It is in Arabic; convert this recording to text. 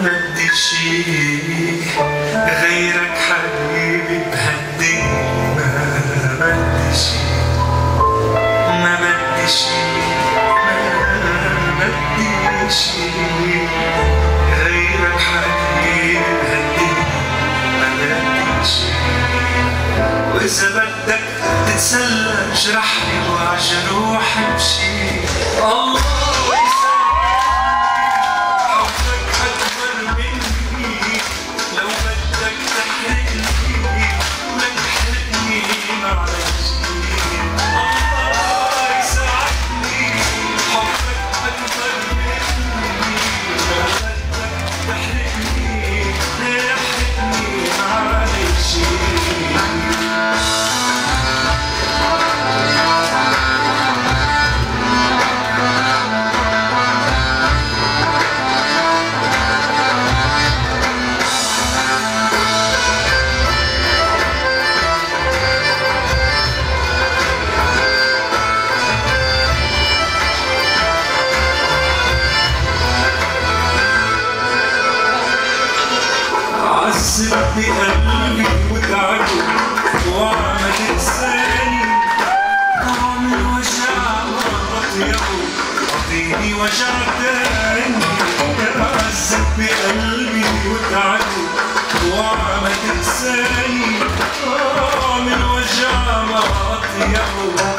بدي شي غيرك حبيبي بهالدنيا، ما بدي شي، ما بدي شي، ما بدي شي غيرك حبيبي بهالدنيا، ما بدي شي. وإذا بدك تتسلى جرحني وعجروح امشي، الله عذب بقلبي وتعبه وعم تنساني، طعم الوجع وأطيبه أعطيني وجع تاني. عذب بقلبي وتعبه وعم تنساني، طعم الوجع وأطيبه